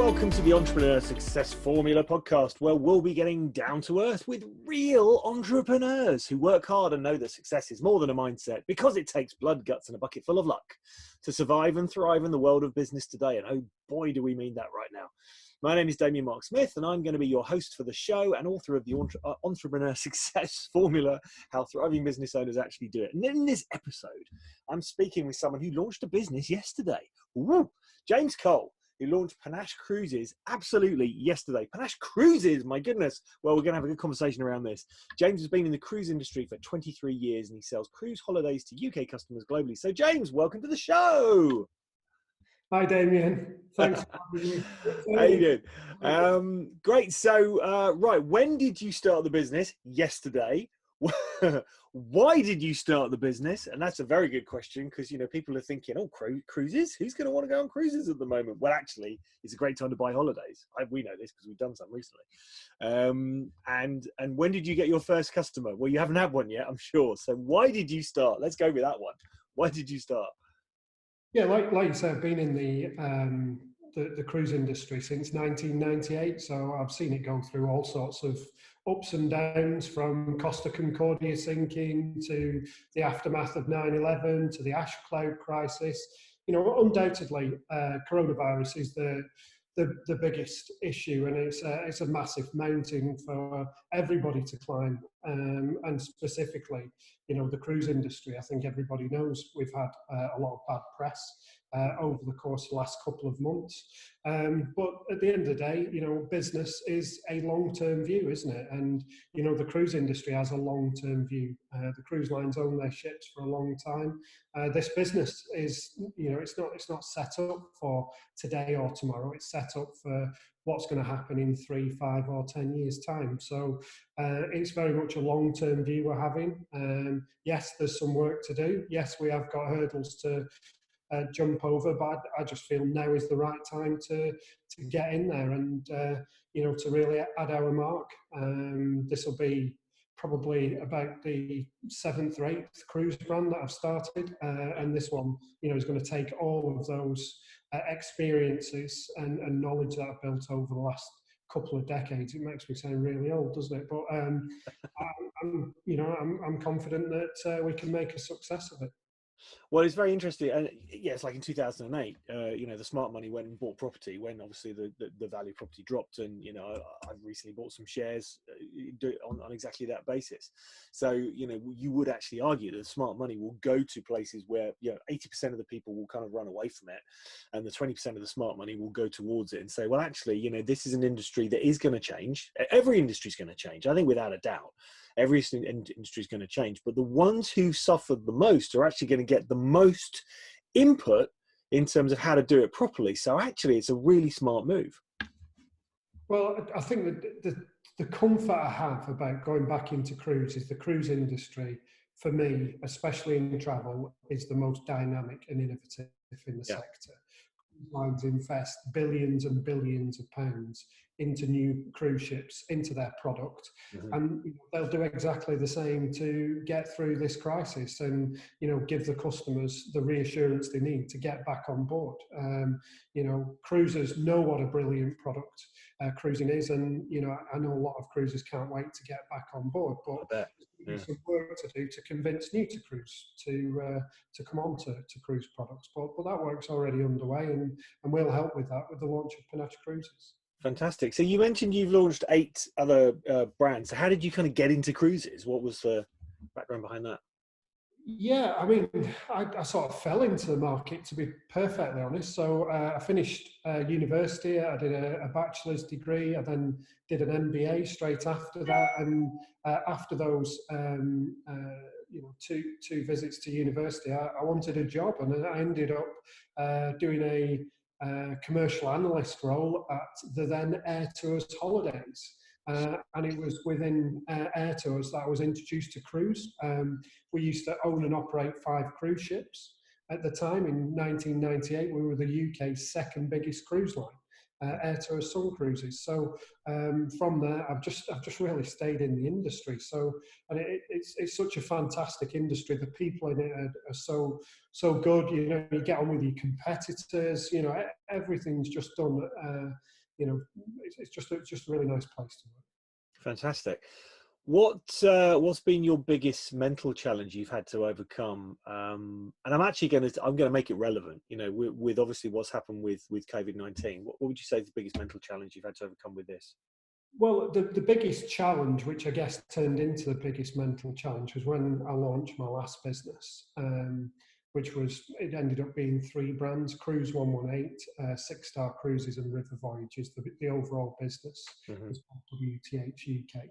Welcome to the Entrepreneur Success Formula podcast, where we'll be getting down to earth with real entrepreneurs who work hard and know that success is more than a mindset, because it takes blood, guts, and a bucket full of luck to survive and thrive in the world of business today. And oh boy, do we mean that right now. My name is Damian Smyth, and I'm going to be your host for the show and author of the Entrepreneur Success Formula, How Thriving Business Owners Actually Do It. And in this episode, I'm speaking with someone who launched a business yesterday. Woo! James Cole, who launched Panache Cruises absolutely yesterday. Panache Cruises, my goodness. Well, we're going to have a good conversation around this. James has been in the cruise industry for 23 years, and he sells cruise holidays to UK customers globally. So, James, welcome to the show. Hi, Damian. Thanks for having me. How you doing? Great. So, right, when did you start the business? Yesterday. Why did you start the business? And that's a very good question, because, you know, people are thinking, oh, cruises? Who's going to want to go on cruises at the moment? Well, actually, it's a great time to buy holidays. We know this because we've done some recently. And when did you get your first customer? Well, you haven't had one yet, I'm sure. So why did you start? Let's go with that one. Why did you start? Yeah, like you said, I've been in the cruise industry since 1998, so I've seen it go through all sorts of ups and downs, from Costa Concordia sinking to the aftermath of 9/11 to the ash cloud crisis. You know, undoubtedly, coronavirus is the biggest issue, and it's a massive mountain for everybody to climb, and specifically, you know, the cruise industry. I think everybody knows we've had a lot of bad press over the course of the last couple of months. But at the end of the day, you know, business is a long-term view, isn't it? And, you know, the cruise industry has a long-term view. The cruise lines own their ships for a long time. This business is, you know, it's not set up for today or tomorrow. It's set up for what's going to happen in 3, 5 or 10 years time. So it's very much a long-term view we're having. Yes, there's some work to do. Yes, we have got hurdles to jump over, but I just feel now is the right time to get in there and you know, to really add our mark. This will be probably about the 7th or 8th cruise brand that I've started, and this one, you know, is going to take all of those experiences and knowledge that I've built over the last couple of decades. It makes me sound really old, doesn't it? But I'm confident that we can make a success of it. Well, it's very interesting, and yeah, it's like in 2008. You know, the smart money went and bought property when obviously the value of property dropped, and you know, I've recently bought some shares on exactly that basis. So you know, you would actually argue that the smart money will go to places where, you know, 80% of the people will kind of run away from it, and the 20% of the smart money will go towards it and say, well, actually, you know, this is an industry that is going to change. Every industry is going to change, I think, without a doubt. Every industry is going to change, but the ones who suffered the most are actually going to get the most input in terms of how to do it properly. So actually, it's a really smart move. Well, I think that the comfort I have about going back into cruise is the cruise industry, for me, especially in travel, is the most dynamic and innovative in the sector. Lines invest billions and billions of pounds into new cruise ships, into their product, and you know, they'll do exactly the same to get through this crisis and, you know, give the customers the reassurance they need to get back on board. You know, cruisers know what a brilliant product cruising is, and you know, I know a lot of cruisers can't wait to get back on board, but there's some work to do to convince new to cruise to come on to cruise products. But that work's already underway, and we'll help with that with the launch of Panache Cruises. Fantastic. So you mentioned you've launched 8 other brands. So how did you kind of get into cruises? What was the background behind that? Yeah, I mean, I sort of fell into the market, to be perfectly honest. So I finished university. I did a bachelor's degree. I then did an MBA straight after that. And after those, you know, two visits to university, I wanted a job, and I ended up doing a commercial analyst role at the then Air Tours Holidays. And it was within Air Tours that I was introduced to cruise. We used to own and operate 5 cruise ships. At the time, in 1998, we were the UK's second biggest cruise line, Air Tours Sun Cruises. So from there, I've just really stayed in the industry. So, and it's such a fantastic industry. The people in it are so good. You know, you get on with your competitors. You know, everything's just done it's just a really nice place to work. Fantastic. What's been your biggest mental challenge you've had to overcome? And I'm gonna make it relevant. With obviously what's happened with COVID-19. What would you say is the biggest mental challenge you've had to overcome with this? Well, the biggest challenge, which I guess turned into the biggest mental challenge, was when I launched my last business, it ended up being 3 brands: Cruise 118, Six Star Cruises, and River Voyages. The overall business was called WTH UK.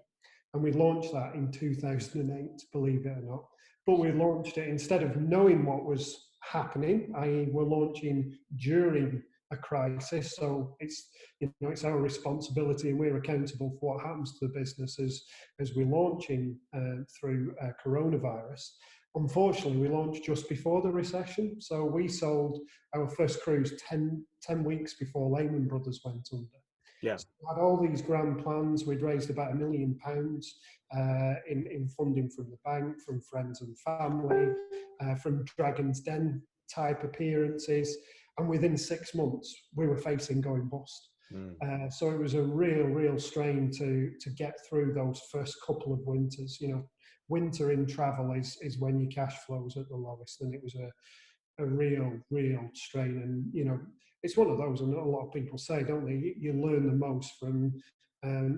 And we launched that in 2008, believe it or not. But we launched it instead of knowing what was happening, i.e. we're launching during a crisis. So it's our responsibility, and we're accountable for what happens to the business as we're launching through coronavirus. Unfortunately, we launched just before the recession. So we sold our first cruise 10 weeks before Lehman Brothers went under. Yeah. So we had all these grand plans. We'd raised about £1 million in funding from the bank, from friends and family, from Dragon's Den type appearances. And within 6 months, we were facing going bust. So it was a real strain to get through those first couple of winters. Winter in travel is when your cash flow is at the lowest, and it was a real strain. And it's one of those, and a lot of people say, don't they, you learn the most from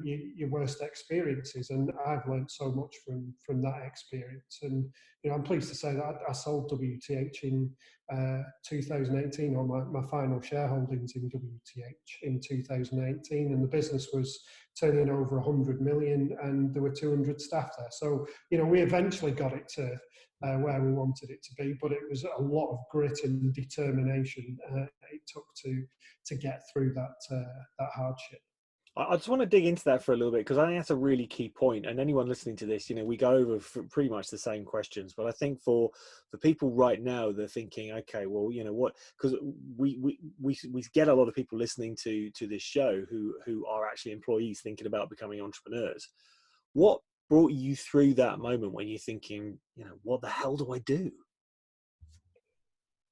your worst experiences, and I've learned so much from that experience. And I'm pleased to say that I sold WTH in 2018, or my final shareholdings in WTH in 2018, and the business was turning over 100 million, and there were 200 staff there. So we eventually got it to where we wanted it to be, but it was a lot of grit and determination it took to get through that hardship. I just want to dig into that for a little bit, because I think that's a really key point. And anyone listening to this, we go over pretty much the same questions. But I think for people right now, they're thinking, okay, well, what? Because we get a lot of people listening to this show who are actually employees thinking about becoming entrepreneurs. What brought you through that moment when you're thinking, what the hell do I do?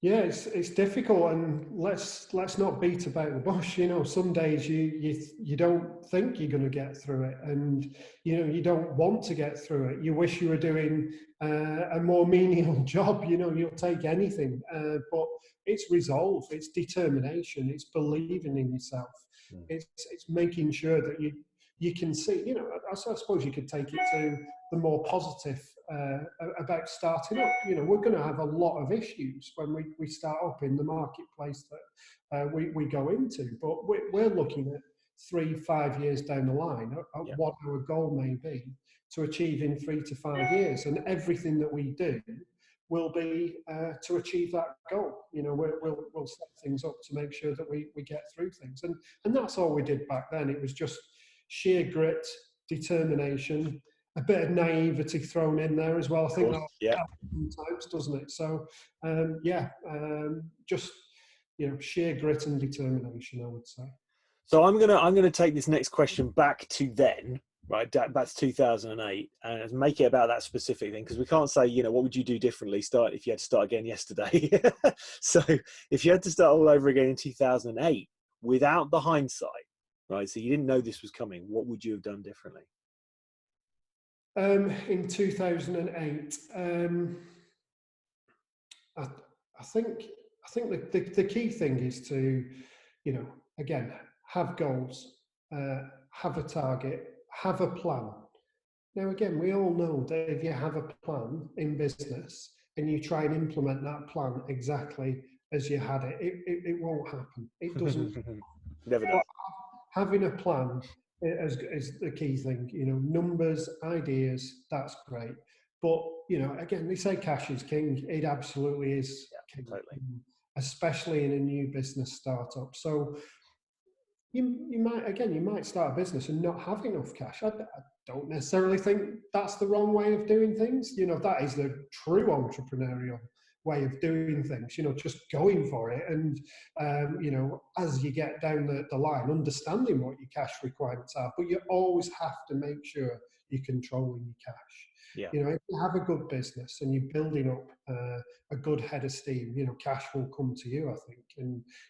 Yeah, it's difficult, and let's not beat about the bush. Some days you don't think you're going to get through it, and you don't want to get through it. You wish you were doing a more menial job. You'll take anything, but it's resolve, it's determination, it's believing in yourself. It's making sure that you can see. I suppose you could take it to the more positive about starting up. We're going to have a lot of issues when we start up in the marketplace that we go into, but we're looking at 3-5 years down the line at what our goal may be to achieve in 3 to 5 years, and everything that we do will be to achieve that goal. We'll set things up to make sure that we get through things, and that's all we did back then. It was just sheer grit, determination, a bit of naivety thrown in there as well. I think that sometimes, doesn't it? So, just sheer grit and determination, I would say. So I'm gonna take this next question back to then, right? That's 2008, and make it about that specific thing, because we can't say, what would you do differently? If you had to start again yesterday. So if you had to start all over again in 2008 without the hindsight, right? So you didn't know this was coming. What would you have done differently? In 2008, I think the key thing is to, again, have goals, have a target, have a plan. Now, again, we all know that if you have a plan in business and you try and implement that plan exactly as you had it won't happen. It doesn't. Never does. Having a plan is the key thing. Numbers, ideas, that's great. But, again, they say cash is king. It absolutely is king, totally. Especially in a new business startup. So you might start a business and not have enough cash. I don't necessarily think that's the wrong way of doing things. That is the true entrepreneurial way of doing things, just going for it. And, as you get down the line, understanding what your cash requirements are, but you always have to make sure you're controlling your cash. Yeah. If you have a good business and you're building up a good head of steam, cash will come to you, I think,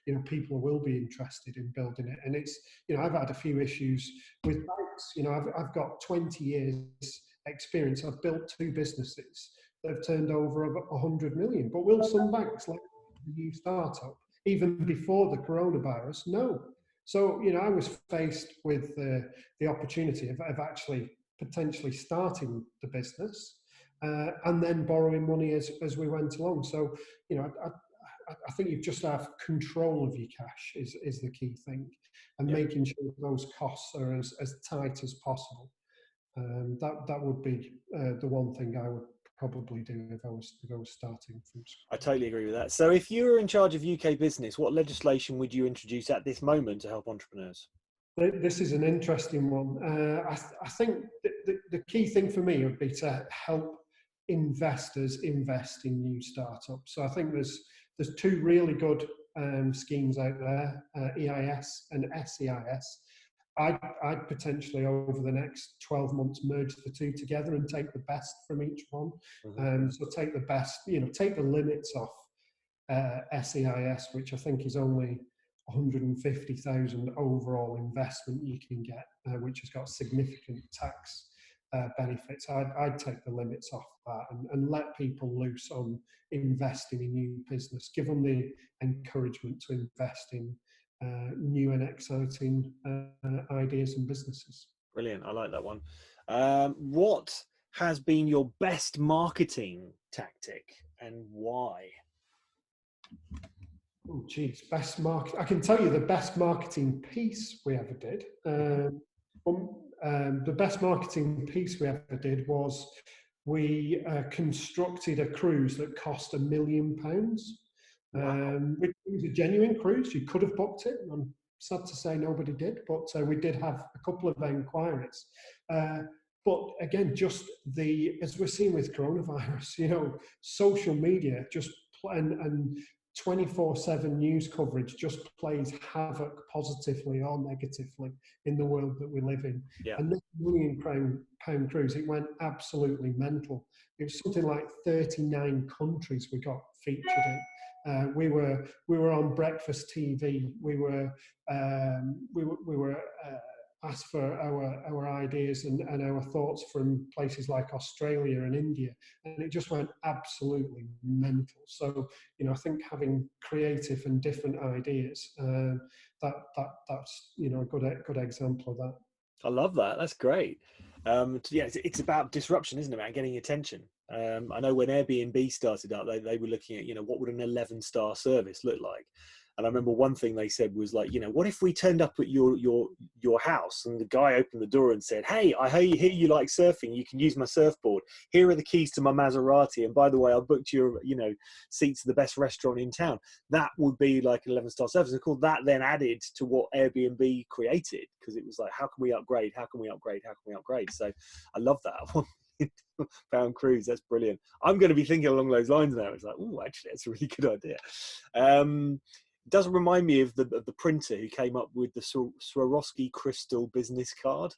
and people will be interested in building it. And it's, I've had a few issues with banks. I've got 20 years experience. I've built 2 businesses that have turned over 100 million. But will some banks let a new startup even before the coronavirus? No. So I was faced with the opportunity of actually potentially starting the business and then borrowing money as we went along. So I think you've just have control of your cash is the key thing, and making sure those costs are as tight as possible. That would be the one thing I would probably do if I was starting from scratch. I totally agree with that. So if you were in charge of UK business, what legislation would you introduce at this moment to help entrepreneurs? This is an interesting one. I think the key thing for me would be to help investors invest in new startups. So I think there's 2 really good schemes out there, EIS and SEIS. I'd potentially, over the next 12 months, merge the 2 together and take the best from each one. So take the best, take the limits off SEIS, which I think is only 150,000 overall investment you can get, which has got significant tax benefits. I'd take the limits off that and let people loose on investing in new business. Give them the encouragement to invest in new and exciting ideas and businesses. Brilliant. I like that one. What has been your best marketing tactic and why? Oh, geez, best market. I can tell you the best marketing piece we ever did. The best marketing piece we ever did was we constructed a cruise that cost £1 million. Which was a genuine cruise. You could have booked it. I'm sad to say nobody did, but we did have a couple of enquiries. But again, just as we're seeing with coronavirus, social media just and 24/7 news coverage just plays havoc positively or negatively in the world that we live in. Yeah. And this £1 million cruise, it went absolutely mental. It was something like 39 countries we got featured in. We were on breakfast TV. We were asked for our ideas and our thoughts from places like Australia and India, and it just went absolutely mental. So I think having creative and different ideas, that's a good example of that. I love that. That's great. It's about disruption, isn't it, man? Getting attention. I know when Airbnb started up, they were looking at, what would an 11-star service look like? And I remember one thing they said was like, what if we turned up at your house and the guy opened the door and said, hey, I hear you like surfing. You can use my surfboard. Here are the keys to my Maserati. And by the way, I booked your, seats to the best restaurant in town. That would be like an 11-star service. Of course, that then added to what Airbnb created, because it was like, how can we upgrade? How can we upgrade? How can we upgrade? So I love that. £1 cruise, that's brilliant. I'm going to be thinking along those lines now. It's like, oh, actually, that's a really good idea. It does remind me of the printer who came up with the Swarovski crystal business card,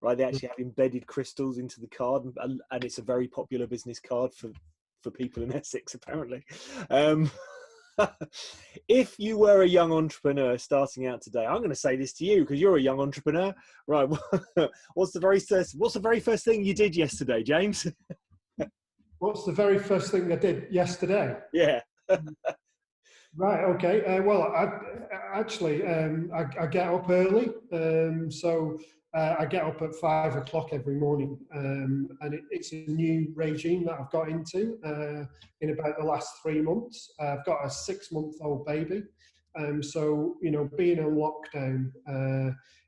right? They actually have embedded crystals into the card, and it's a very popular business card for people in Essex, apparently. If you were a young entrepreneur starting out today, I'm going to say this to you because you're a young entrepreneur, right? What's the very first thing you did yesterday, James? What's the very first thing I did yesterday? Yeah. Right. Okay. Well, I get up early, so I get up at 5 o'clock every morning, and it's a new regime that I've got into in about the last 3 months. I've got a 6-month-old baby, so being on lockdown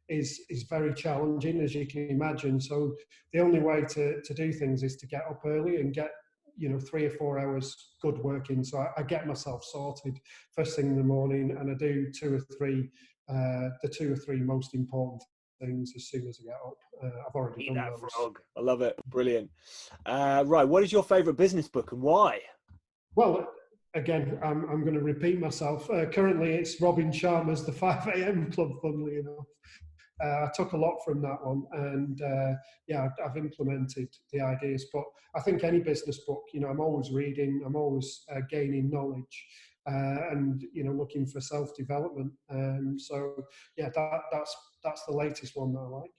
is very challenging, as you can imagine. So the only way to do things is to get up early and get 3 or 4 hours good work in. So I get myself sorted first thing in the morning, and I do the 2 or 3 most important things as soon as I get up. I've already done that those. frog. I love it. Brilliant. Right. What is your favorite business book and why? Well, again, I'm going to repeat myself. Currently, it's Robin Sharma's The 5 a.m. Club, funnily enough. I took a lot from that one, and yeah, I've implemented the ideas. But I think any business book, I'm always reading, I'm always gaining knowledge, and looking for self-development. So yeah, that's the latest one that I like.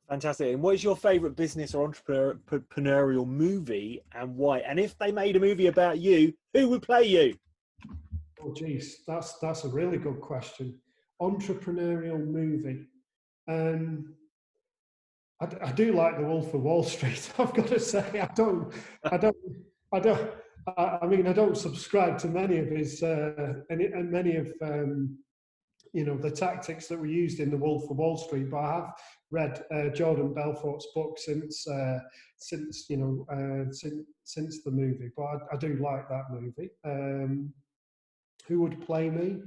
Fantastic. And what is your favorite business or entrepreneurial movie, and why? And if they made a movie about you, who would play you? Oh, geez, that's a really good question. Entrepreneurial movie. Um, I do like The Wolf of Wall Street. I've got to say, I don't, I don't. I mean, I don't subscribe to many of his and many of the tactics that were used in The Wolf of Wall Street. But I have read Jordan Belfort's book since since the movie. But I do like that movie. Who would play me?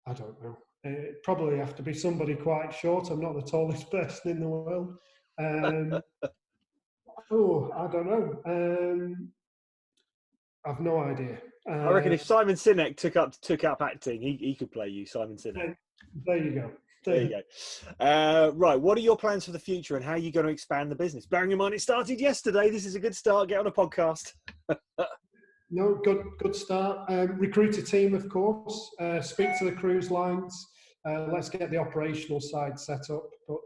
I don't know. It'd probably have to be somebody quite short. I'm not the tallest person in the world. I don't know. I've no idea. I reckon if Simon Sinek took up acting, he could play you, Simon Sinek. There you go. There you go. Right, what are your plans for the future, and how are you going to expand the business? Bearing in mind it started yesterday, this is a good start. Get on a podcast. No, good start. Recruit a team, of course. Speak to the cruise lines. Let's get the operational side set up. But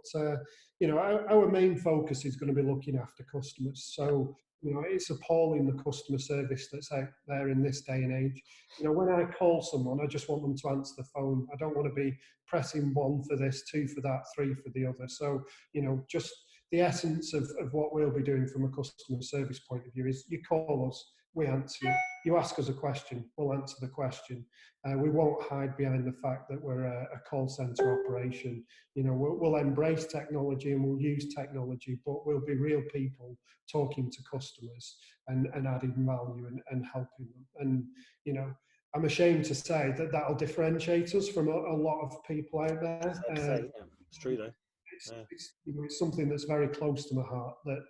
our main focus is going to be looking after customers. So it's appalling, the customer service that's out there in this day and age. When I call someone, I just want them to answer the phone. I don't want to be pressing 1 for this, 2 for that, 3 for the other. So just the essence of what we'll be doing from a customer service point of view is you call us, we answer you. You ask us a question, we'll answer the question. We won't hide behind the fact that we're a call center operation. We'll embrace technology and we'll use technology, but we'll be real people talking to customers and adding value and helping them. And, I'm ashamed to say that that'll differentiate us from a lot of people out there. It's true though. It's something that's very close to my heart, that,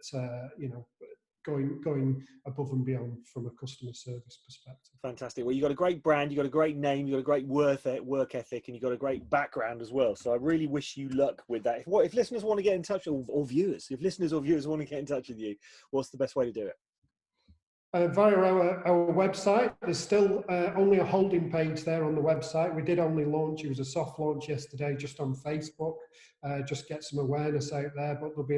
going above and beyond from a customer service perspective. Fantastic. Well, you've got a great brand, you've got a great name, you've got a great work ethic, and you've got a great background as well. So I really wish you luck with that. If listeners want to get in touch, or viewers, if listeners or viewers want to get in touch with you, what's the best way to do it? Via our website. There's still only a holding page there on the website. We did only launch, it was a soft launch yesterday, just on Facebook, just get some awareness out there, but there'll be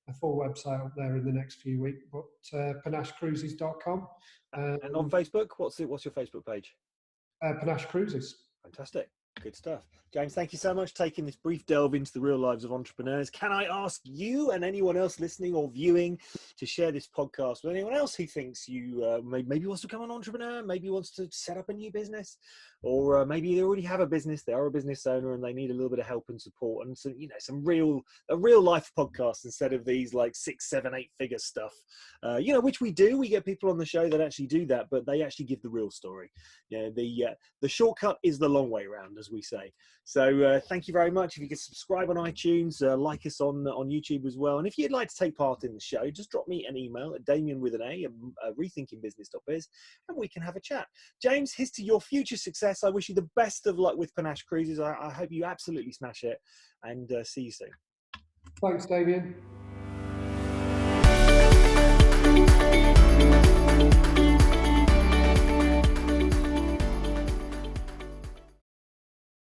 a full website up there in the next few weeks. But panachecruises.com. And on Facebook, what's your Facebook page? Panache Cruises. Fantastic. Good stuff. James, thank you so much for taking this brief delve into the real lives of entrepreneurs. Can I ask you and anyone else listening or viewing to share this podcast with anyone else who thinks you maybe wants to become an entrepreneur, maybe wants to set up a new business, or maybe they already have a business, they are a business owner and they need a little bit of help and support, and some a real life podcast instead of these like 6, 7, 8 figure stuff, which we do. We get people on the show that actually do that, but they actually give the real story. The shortcut is the long way round, as we say. So thank you very much. If you could subscribe on iTunes, like us on YouTube as well. And if you'd like to take part in the show, just drop me an email at Damian with an A, rethinkingbusiness.biz, and we can have a chat. James, here's to your future success. I wish you the best of luck with Panache Cruises. I hope you absolutely smash it, and see you soon. Thanks, Damian.